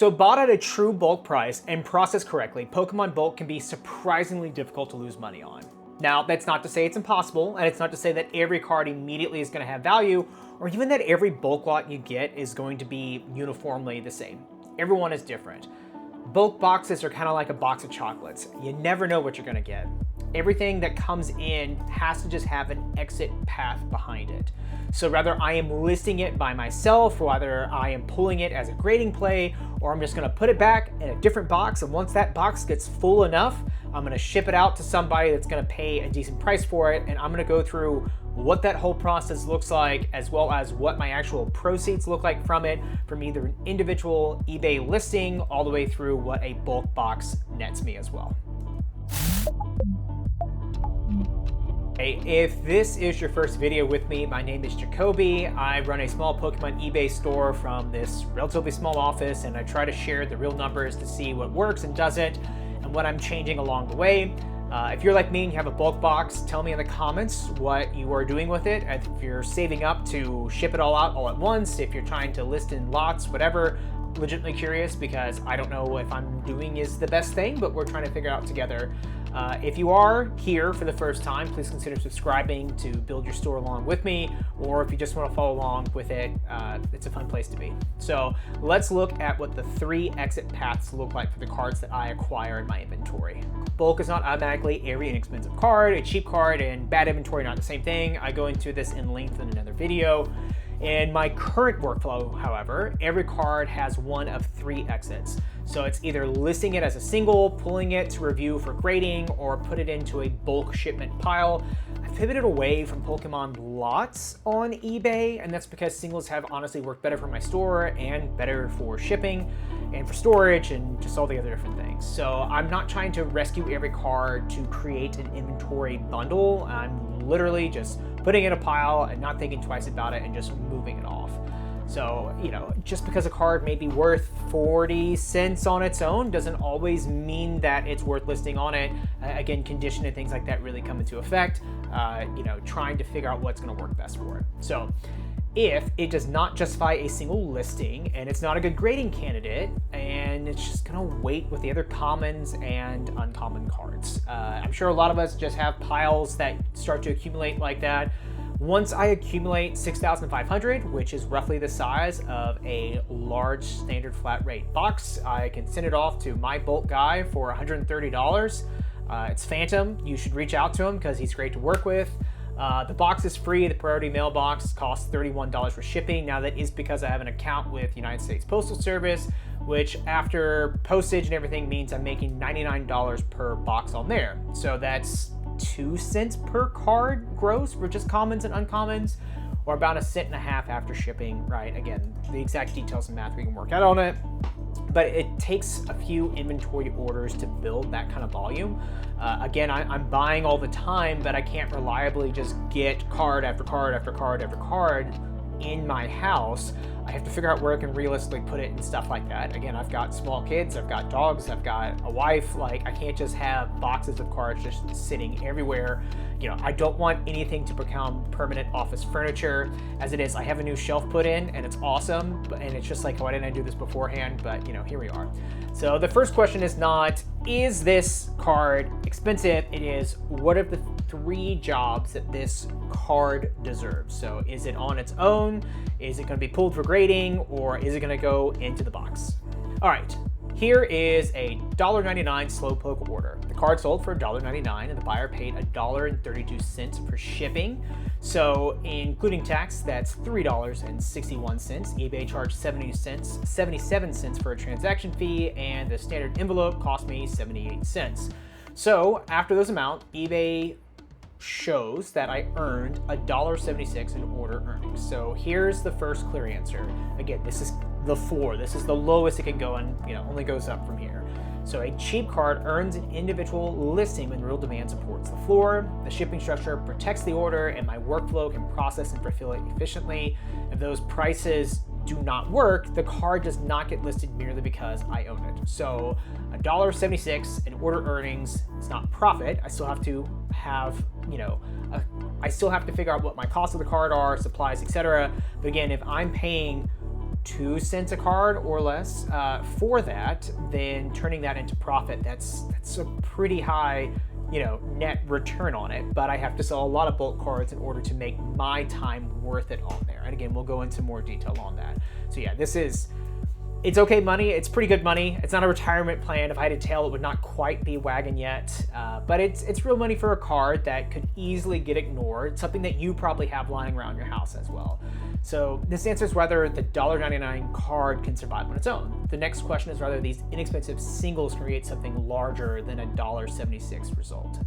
So bought at a true bulk price and processed correctly, Pokemon bulk can be surprisingly difficult to lose money on. Now, that's not to say it's impossible, and it's not to say that every card immediately is going to have value, or even that every bulk lot you get is going to be uniformly the same. Everyone is different. Bulk boxes are kind of like a box of chocolates. You never know what you're going to get. Everything that comes in has to just have an exit path behind it. So whether I am listing it by myself, or whether I am pulling it as a grading play, or I'm just gonna put it back in a different box, and once that box gets full enough, I'm gonna ship it out to somebody that's gonna pay a decent price for it, and I'm gonna go through what that whole process looks like, as well as what my actual proceeds look like from it, from either an individual eBay listing all the way through what a bulk box nets me as well. If this is your first video with me, my name is Jacoby. I run a small Pokemon eBay store from this relatively small office, and I try to share the real numbers to see what works and doesn't, and what I'm changing along the way. If you're like me and you have a bulk box, tell me in the comments what you are doing with it. If you're saving up to ship it all out all at once, if you're trying to list in lots, whatever. Legitimately curious, because I don't know if I'm doing is the best thing, but we're trying to figure it out together. If you are here for the first time, please consider subscribing to build your store along with me, or if you just want to follow along with it, it's a fun place to be. So let's look at what the 3 exit paths look like for the cards that I acquire in my inventory. Bulk is not automatically every inexpensive card. A cheap card and bad inventory are not the same thing. I go into this in length in another video. In my current workflow, however, every card has one of 3 exits. So it's either listing it as a single, pulling it to review for grading, or put it into a bulk shipment pile. I've pivoted away from Pokemon lots on eBay, and that's because singles have honestly worked better for my store and better for shipping and for storage and just all the other different things. So I'm not trying to rescue every card to create an inventory bundle. I'm literally just putting it in a pile and not thinking twice about it and just moving it off. So, just because a card may be worth 40 cents on its own doesn't always mean that it's worth listing on it. Again, condition and things like that really come into effect, trying to figure out what's gonna work best for it. So if it does not justify a single listing and it's not a good grading candidate, and it's just gonna wait with the other commons and uncommon cards. I'm sure a lot of us just have piles that start to accumulate like that. Once I accumulate 6,500, which is roughly the size of a large standard flat rate box, I can send it off to my bulk guy for $130. It's Phantom. You should reach out to him because he's great to work with. The box is free. The priority mailbox costs $31 for shipping. Now that is because I have an account with United States Postal Service, which after postage and everything means I'm making $99 per box on there. So that's 2 cents per card gross for just commons and uncommons, or about 1.5 cents after shipping, right? Again, the exact details and math we can work out on it. But it takes a few inventory orders to build that kind of volume. Again, I'm buying all the time, but I can't reliably just get card after card after card after card in my house. I have to figure out where I can realistically put it and stuff like that. Again, I've got small kids, I've got dogs, I've got a wife. Like, I can't just have boxes of cards just sitting everywhere. I don't want anything to become permanent office furniture. As it is, I have a new shelf put in and it's awesome, and it's just like, why didn't I do this beforehand? But here we are. So the first question is not, is this card expensive? It is, what are the 3 jobs that this card deserves? So is it on its own? Is it going to be pulled for grading, or is it going to go into the box? All right, here is a $1.99 Slowpoke order. The card sold for $1.99 and the buyer paid $1.32 for shipping. So including tax, that's $3.61. eBay charged 77 cents for a transaction fee, and the standard envelope cost me 78 cents. So after those amount, eBay shows that I earned $1.76 in order earnings. So here's the first clear answer. Again, this is the floor. This is the lowest it can go, and only goes up from here. So a cheap card earns an individual listing when real demand supports the floor. The shipping structure protects the order, and my workflow can process and fulfill it efficiently. If those prices do not work, the card does not get listed merely because I own it. So $1.76 in order earnings, it's not profit. I still have to have, I still have to figure out what my costs of the card are, supplies, etc. But again, if I'm paying 2 cents a card or less for that, then turning that into profit, that's a pretty high, net return on it. But I have to sell a lot of bulk cards in order to make my time worth it on there. And again, we'll go into more detail on that. So yeah, it's okay money. It's pretty good money. It's not a retirement plan. If I had a tail, it would not quite be wagging yet. But it's real money for a card that could easily get ignored. Something that you probably have lying around your house as well. So this answers whether the $1.99 card can survive on its own. The next question is whether these inexpensive singles create something larger than a $1.76 result.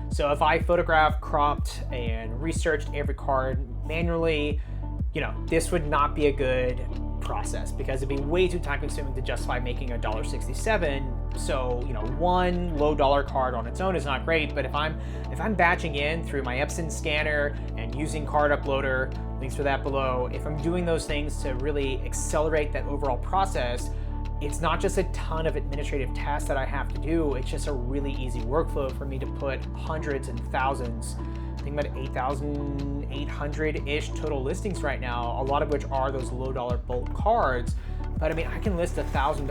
So if I photographed, cropped, and researched every card manually, this would not be a good process because it'd be way too time consuming to justify making a $1.67. So, one low dollar card on its own is not great, but if I'm batching in through my Epson scanner and using Card Uploader, links for that below, if I'm doing those things to really accelerate that overall process, it's not just a ton of administrative tasks that I have to do, it's just a really easy workflow for me to put hundreds and thousands, I think about 8,800-ish total listings right now, a lot of which are those low dollar bulk cards. But I can list 1,000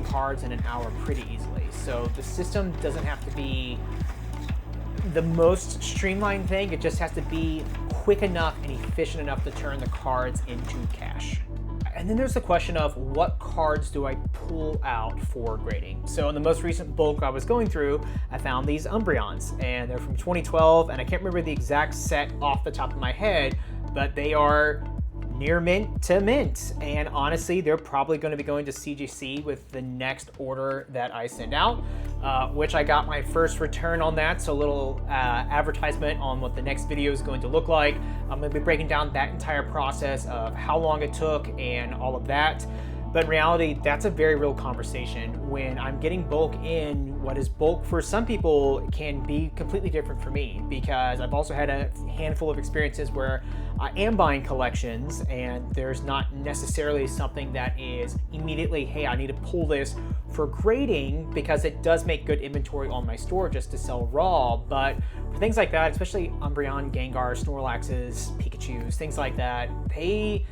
cards in an hour pretty easily. So the system doesn't have to be the most streamlined thing. It just has to be quick enough and efficient enough to turn the cards into cash. And then there's the question of what cards do I pull out for grading? So in the most recent bulk I was going through, I found these Umbreons, and they're from 2012, and I can't remember the exact set off the top of my head, but they are near mint to mint. And honestly, they're probably going to be going to CGC with the next order that I send out, which I got my first return on that. So a little advertisement on what the next video is going to look like. I'm going to be breaking down that entire process of how long it took and all of that. But in reality, that's a very real conversation. When I'm getting bulk in, what is bulk for some people can be completely different for me, because I've also had a handful of experiences where I am buying collections and there's not necessarily something that is immediately, hey, I need to pull this for grading, because it does make good inventory on my store just to sell raw. But for things like that, especially Umbreon, Gengar, Snorlaxes, Pikachus, things like that, they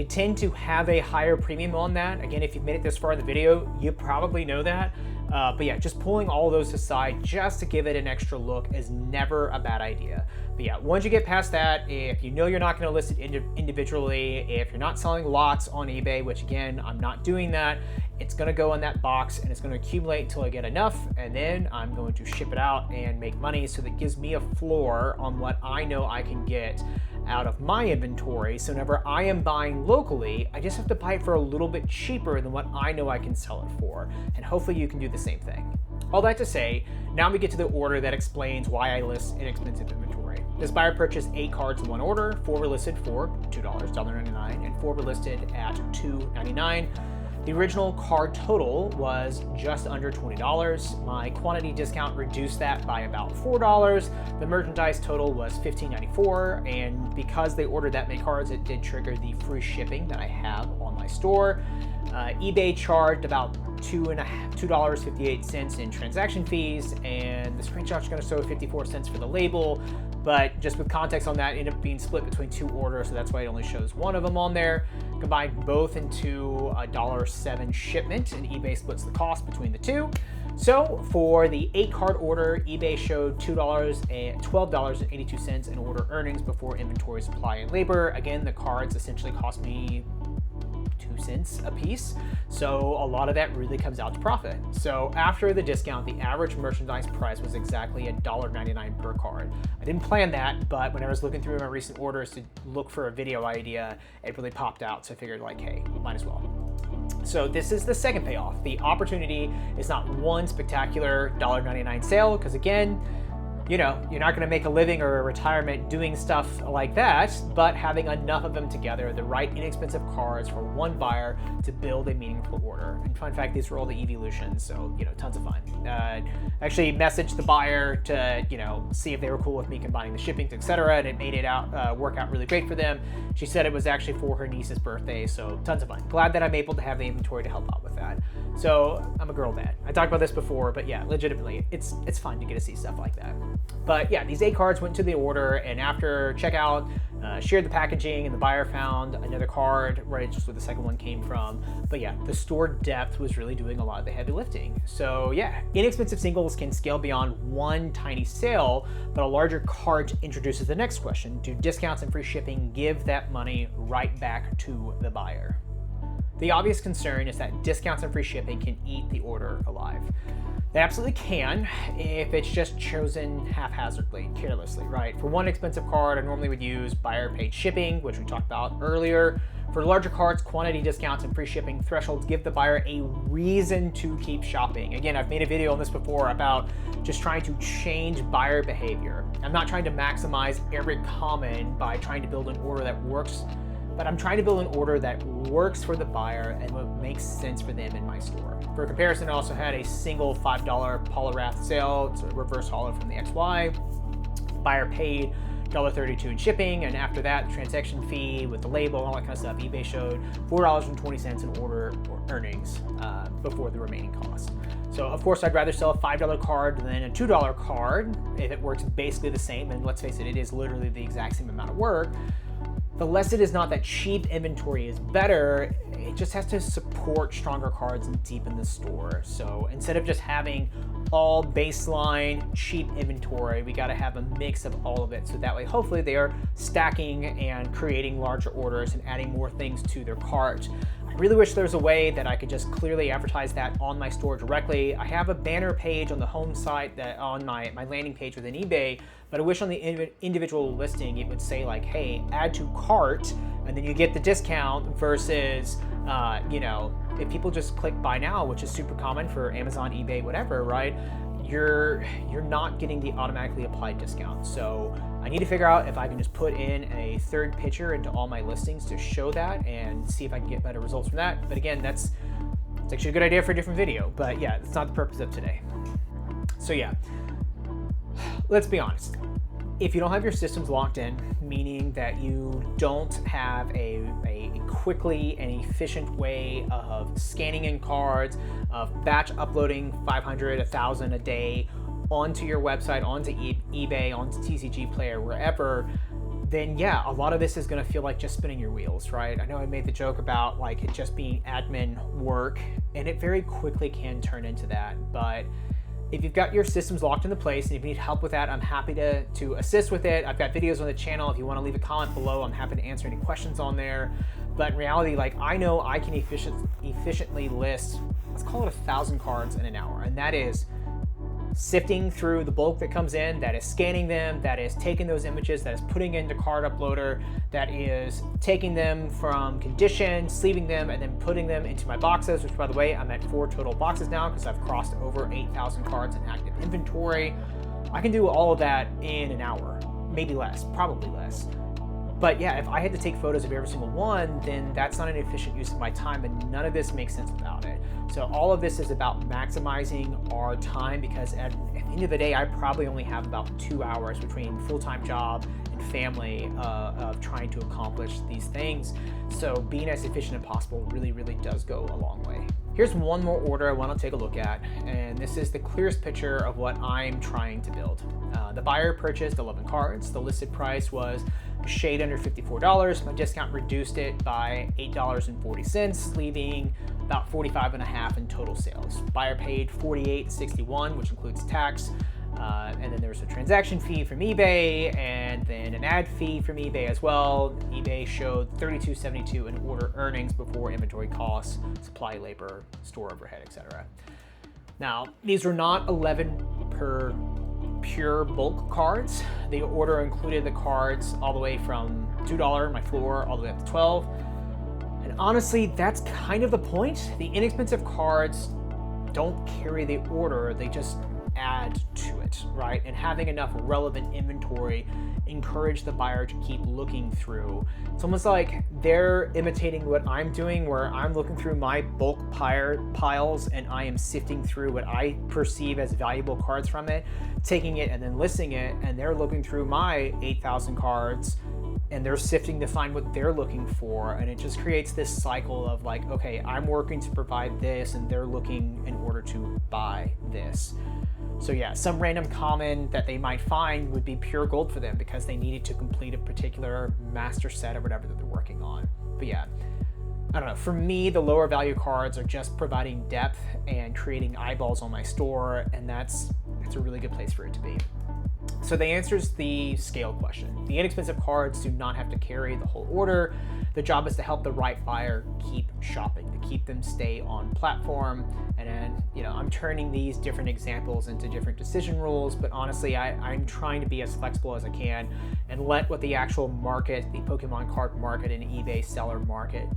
tend to have a higher premium on that. Again, if you've made it this far in the video, you probably know that. But yeah, just pulling all those aside just to give it an extra look is never a bad idea. But yeah, once you get past that, if you know you're not gonna list it individually, if you're not selling lots on eBay, which again, I'm not doing that, it's gonna go in that box and it's gonna accumulate until I get enough, and then I'm going to ship it out and make money, so that gives me a floor on what I know I can get out of my inventory. So whenever I am buying locally, I just have to buy it for a little bit cheaper than what I know I can sell it for. And hopefully you can do the same thing. All that to say, now we get to the order that explains why I list inexpensive inventory. This buyer purchased 8 cards in one order. 4 were listed for $2, $1.99, and 4 were listed at $2.99. The original card total was just under $20. My quantity discount reduced that by about $4. The merchandise total was $15.94, and because they ordered that many cards, it did trigger the free shipping that I have on my store. eBay charged about $2.58 in transaction fees, and the screenshot's going to show 54 cents for the label. But just with context on that, it ended up being split between 2 orders, so that's why it only shows one of them on there. Combined both into a $1.07 shipment, and eBay splits the cost between the two. So for the 8 card order, eBay showed $12.82 in order earnings before inventory, supply, and labor. Again, the cards essentially cost me 2 cents a piece, so a lot of that really comes out to profit. So after the discount, the average merchandise price was exactly $1.99 per card. I didn't plan that, but when I was looking through my recent orders to look for a video idea, it really popped out, so I figured like, hey, might as well. So this is the second payoff. The opportunity is not one spectacular $1.99 sale, because again, you're not going to make a living or a retirement doing stuff like that, but having enough of them together, the right inexpensive cards for one buyer to build a meaningful order. And fun fact, these were all the Eeveelutions, so tons of fun. Actually messaged the buyer to see if they were cool with me combining the shipping, etc., and it made it work out really great for them. She said it was actually for her niece's birthday, so tons of fun. Glad that I'm able to have the inventory to help out with that. So I'm a girl dad. I talked about this before, but yeah, legitimately, it's fun to get to see stuff like that. But yeah, these 8 cards went to the order, and after checkout, shared the packaging, and the buyer found another card, right, just where the second one came from. But yeah, the store depth was really doing a lot of the heavy lifting. So yeah, inexpensive singles can scale beyond one tiny sale, but a larger cart introduces the next question. Do discounts and free shipping give that money right back to the buyer? The obvious concern is that discounts and free shipping can eat the order alive. They absolutely can if it's just chosen haphazardly, carelessly, right? For one expensive card, I normally would use buyer paid shipping, which we talked about earlier. For larger cards, quantity discounts and free shipping thresholds give the buyer a reason to keep shopping. Again, I've made a video on this before about just trying to change buyer behavior. I'm not trying to maximize every comment by trying to build an order that works, but I'm trying to build an order that works for the buyer and what makes sense for them in my store. For comparison, I also had a single $5 Polyrath sale. It's a reverse holo from the XY. Buyer paid $1.32 in shipping, and after that, the transaction fee with the label and all that kind of stuff, eBay showed $4.20 in order earnings before the remaining costs. So of course, I'd rather sell a $5 card than a $2 card if it works basically the same, and let's face it, it is literally the exact same amount of work. The less it is not that cheap inventory is better, it just has to support stronger cards and deepen the store. So instead of just having all baseline cheap inventory, we got to have a mix of all of it. So that way, hopefully they are stacking and creating larger orders and adding more things to their cart. I really wish there was a way that I could just clearly advertise that on my store directly. I have a banner page on the home site that on my landing page within eBay, but I wish on the individual listing it would say like, hey, add to cart, and then you get the discount versus, if people just click buy now, which is super common for Amazon, eBay, whatever, right? You're not getting the automatically applied discount. So I need to figure out if I can just put in a third picture into all my listings to show that and see if I can get better results from that. But again, it's actually a good idea for a different video, but yeah, it's not the purpose of today. So yeah, let's be honest. If you don't have your systems locked in, meaning that you don't have a quickly and efficient way of scanning in cards, of batch uploading 500, 1,000 a day onto your website, onto eBay, onto TCG Player, wherever, then yeah, a lot of this is gonna feel like just spinning your wheels, right? I know I made the joke about like it just being admin work, and it very quickly can turn into that, but if you've got your systems locked into place and if you need help with that, I'm happy to assist with it. I've got videos on the channel. If you want to leave a comment below, I'm happy to answer any questions on there. But in reality, like I know I can efficiently list, let's call it 1,000 cards in an hour. And that is sifting through the bulk that comes in, that is scanning them, that is taking those images, that is putting into Card Uploader, that is taking them from condition, sleeving them, and then putting them into my boxes, which by the way, I'm at 4 total boxes now because I've crossed over 8,000 cards in active inventory. I can do all of that in an hour, maybe less, probably less. But yeah, if I had to take photos of every single one, then that's not an efficient use of my time, and none of this makes sense without it. So all of this is about maximizing our time, because at the end of the day, I probably only have about 2 hours between full-time job and family of trying to accomplish these things. So being as efficient as possible really, really does go a long way. Here's one more order I want to take a look at, and this is the clearest picture of what I'm trying to build. The buyer purchased 11 cards. The listed price was a shade under $54. My discount reduced it by $8.40, leaving about $45.50 in total sales. Buyer paid $48.61, which includes tax. And then there's a transaction fee from eBay, and then an ad fee from eBay as well. eBay showed $32.72 in order earnings before inventory costs, supply, labor, store overhead, etc. Now, these were not 11 per pure bulk cards. The order included the cards all the way from $2, my floor, all the way up to 12. And honestly, that's kind of the point. The inexpensive cards don't carry the order, they just add to it, right? And having enough relevant inventory encourage the buyer to keep looking through. It's almost like they're imitating what I'm doing, where I'm looking through my bulk piles and I am sifting through what I perceive as valuable cards from it, taking it and then listing it, and they're looking through my 8,000 cards and they're sifting to find what they're looking for, and it just creates this cycle of like, okay, I'm working to provide this and they're looking in order to buy this. So yeah, some random common that they might find would be pure gold for them because they needed to complete a particular master set or whatever that they're working on. But yeah, I don't know, for me, the lower value cards are just providing depth and creating eyeballs on my store, and that's a really good place for it to be. So the answer is the scale question. The inexpensive cards do not have to carry the whole order. The job is to help the right buyer keep shopping, to keep them stay on platform. And then, you know, I'm turning these different examples into different decision rules, but honestly, I'm trying to be as flexible as I can and let what the actual market, the Pokemon card market and eBay seller market,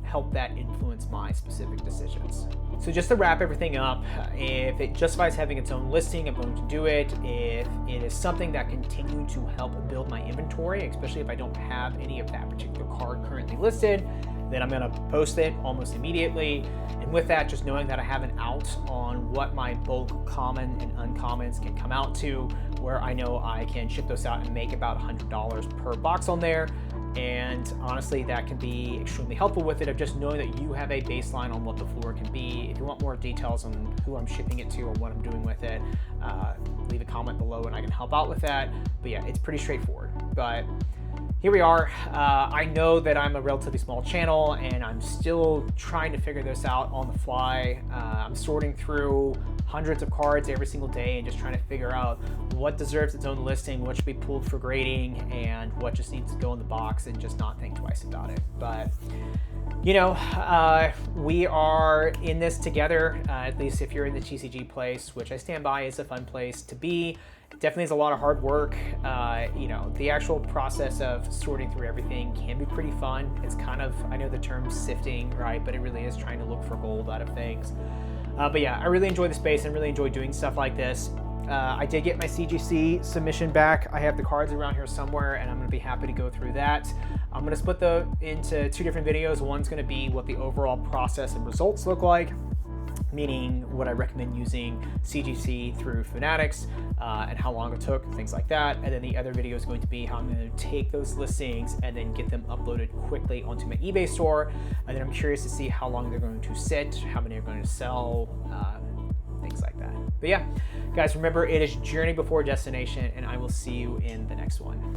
help that influence my specific decisions. So just to wrap everything up, if it justifies having its own listing, I'm going to do it. If it is something that continue to help build my inventory, especially if I don't have any of that particular card currently listed, then I'm gonna post it almost immediately. And with that, just knowing that I have an out on what my bulk common and uncommons can come out to, where I know I can ship those out and make about $100 per box on there. And honestly, that can be extremely helpful with it, of just knowing that you have a baseline on what the floor can be. If you want more details on who I'm shipping it to or what I'm doing with it, leave a comment below and I can help out with that. But yeah, it's pretty straightforward. But here we are. I know that I'm a relatively small channel and I'm still trying to figure this out on the fly. I'm sorting through hundreds of cards every single day and just trying to figure out what deserves its own listing, what should be pulled for grading, and what just needs to go in the box and just not think twice about it. But you know, we are in this together, at least if you're in the TCG place, which I stand by is a fun place to be. It definitely is a lot of hard work. You know, the actual process of sorting through everything can be pretty fun. It's kind of, I know the term sifting, right? But it really is trying to look for gold out of things. But yeah, I really enjoy the space and really enjoy doing stuff like this. I did get my CGC submission back. I have the cards around here somewhere and I'm gonna be happy to go through that. I'm gonna split them into two different videos. One's gonna be what the overall process and results look like, meaning what I recommend using CGC through Fanatics and how long it took, things like that. And then the other video is going to be how I'm going to take those listings and then get them uploaded quickly onto my eBay store. And then I'm curious to see how long they're going to sit, how many are going to sell, things like that. But yeah, guys, remember, it is journey before destination, and I will see you in the next one.